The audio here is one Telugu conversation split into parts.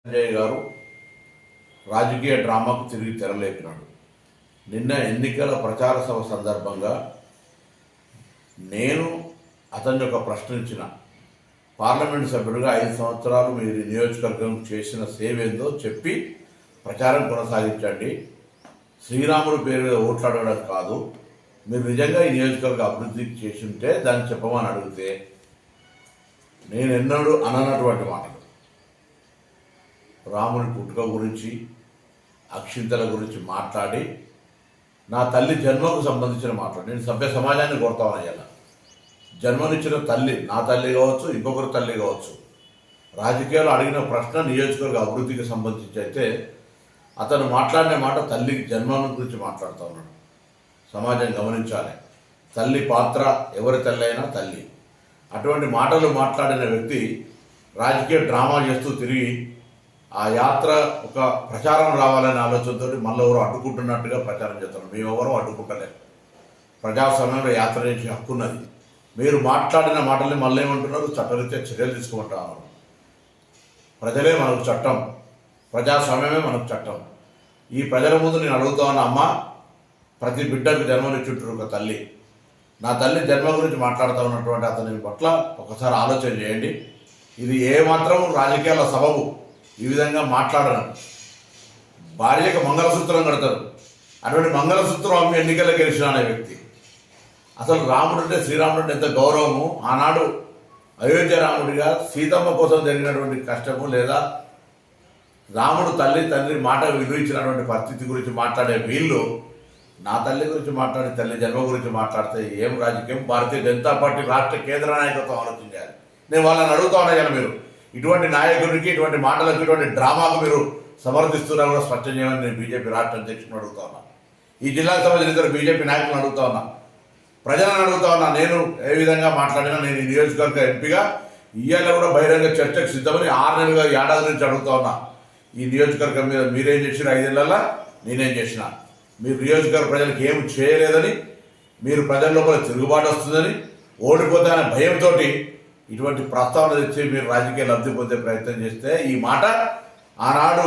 సంజయ్ గారు రాజకీయ డ్రామాకు తిరిగి తెరలేపినాడు. నిన్న ఎన్నికల ప్రచార సభ సందర్భంగా నేను అతన్ని ఒక ప్రశ్నించిన, పార్లమెంట్ సభ్యుడిగా 5 సంవత్సరాలు మీరు నియోజకవర్గం చేసిన సేవ ఏందో చెప్పి ప్రచారం కొనసాగించండి. శ్రీరాముడు పేరు మీద ఓట్లాడడం కాదు, మీరు నిజంగా ఈ నియోజకవర్గ అభివృద్ధి చేసి ఉంటే దాన్ని చెప్పమని అడిగితే నేను ఎన్నడూ అననటువంటి మాటలు, రాముని పుట్టుక గురించి అక్షింతల గురించి మాట్లాడి నా తల్లి జన్మకు సంబంధించిన మాట్లాడి నేను సభ్య సమాజాన్ని కోరుతామయ్యాల. జన్మనిచ్చిన తల్లి, నా తల్లి కావచ్చు, ఇంకొకరి తల్లి కావచ్చు, రాజకీయాలు అడిగిన ప్రశ్న నియోజకవర్గ అభివృద్ధికి సంబంధించి అయితే అతను మాట్లాడిన మాట తల్లికి జన్మం గురించి మాట్లాడుతూ ఉన్నాడు. సమాజం గమనించాలి, తల్లి పాత్ర, ఎవరి తల్లి అయినా తల్లి. అటువంటి మాటలు మాట్లాడిన వ్యక్తి రాజకీయ డ్రామా చేస్తూ తిరిగి ఆ యాత్ర ఒక ప్రచారం రావాలనే ఆలోచనతో మళ్ళీ ఎవరు అడ్డుకుంటున్నట్టుగా ప్రచారం చేస్తున్నారు. మేమెవరూ అడ్డుకుంటలేదు. ప్రజాస్వామ్యంలో యాత్ర చేసే హక్కున్నది. మీరు మాట్లాడిన మాటల్ని మళ్ళీ ఏమంటున్నారు, చట్టరీత్యా చర్యలు తీసుకుంటారు. ప్రజలే మనకు చట్టం, ప్రజాస్వామ్యమే మనకు చట్టం. ఈ ప్రజల ముందు నేను అడుగుతా ఉన్న, అమ్మ, ప్రతి బిడ్డకు జన్మనిచ్చుంటారు ఒక తల్లి. నా తల్లి జన్మ గురించి మాట్లాడుతూ ఉన్నటువంటి అతని పట్ల ఒకసారి ఆలోచన చేయండి. ఇది ఏమాత్రం రాజకీయాల సబబు ఈ విధంగా మాట్లాడడం. భార్యకు మంగళసూత్రం కడతారు, అటువంటి మంగళసూత్రం అమ్మి ఎన్నికల్లో గెలిచిన అనే వ్యక్తి. అసలు రాముడు అంటే, శ్రీరాముడు అంటే ఎంత గౌరవము. ఆనాడు అయోధ్య రాముడిగా సీతమ్మ కోసం జరిగినటువంటి కష్టము, లేదా రాముడు తల్లి తండ్రి మాట విలువించినటువంటి పరిస్థితి గురించి మాట్లాడే వీళ్ళు నా తల్లి గురించి మాట్లాడి, తల్లి జన్మ గురించి మాట్లాడితే ఏం రాజకీయం? భారతీయ జనతా పార్టీ రాష్ట్ర కేంద్ర నాయకత్వం ఆలోచించాలి. నేను వాళ్ళని అడుగుతా ఉన్నా కదా, మీరు ఇటువంటి నాయకుడికి, ఇటువంటి మాటలకు, ఇటువంటి డ్రామాకు మీరు సమర్థిస్తున్నా కూడా స్పష్టం చేయమని నేను బీజేపీ రాష్ట్ర అధ్యక్షుని అడుగుతా ఉన్నా. ఈ జిల్లాకు సంబంధించిన ఇద్దరు బీజేపీ నాయకులను అడుగుతా ఉన్నా, ప్రజలను అడుగుతా ఉన్నా. నేను ఏ విధంగా మాట్లాడినా నేను ఈ నియోజకవర్గ ఎంపీగా ఇవాళ కూడా బహిరంగ చర్చకు సిద్ధమని 6 నెలలుగా, ఏడాది నుంచి అడుగుతా ఉన్నా. ఈ నియోజకవర్గం మీద మీరేం చేసినా, 5 నెలల్లో నేనేం చేసిన, మీరు నియోజకవర్గ ప్రజలకు ఏమి చేయలేదని, మీరు ప్రజల లోపల తిరుగుబాటు వస్తుందని, ఓడిపోతానే భయంతో ఇటువంటి ప్రస్తావన తెచ్చి మీరు రాజకీయ లబ్ధి పొందే ప్రయత్నం చేస్తే, ఈ మాట ఆనాడు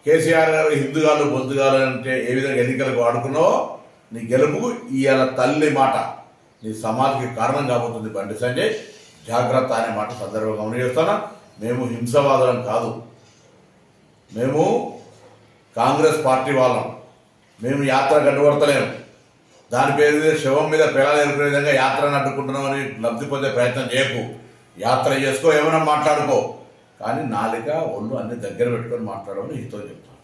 కేసీఆర్ గారు హిందుగాలు బొందుగాలు అంటే ఏ విధంగా ఎన్నికలకు వాడుకున్నావో, నీ గెలుపుకు ఇవాళ తల్లి మాట నీ సమాధికి కారణం కాబోతుంది. బండి సంజయ్, జాగ్రత్త అనే మాట సందర్భంగా గమనిస్తున్నా. మేము హింసవాదులం కాదు, మేము కాంగ్రెస్ పార్టీ వాళ్ళం. మేము యాత్ర గడ్డుపడతలేము. దాని పేరు మీద శవం మీద పిల్లలు ఎదుర్కొనే విధంగా యాత్రను అడ్డుకుంటున్నామని లబ్ధి పొందే ప్రయత్నం చేయకు. యాత్ర చేసుకో, ఏమైనా మాట్లాడుకో, కానీ నాలుక ఒళ్ళు అన్ని దగ్గర పెట్టుకొని మాట్లాడమని హితో చెప్తాను.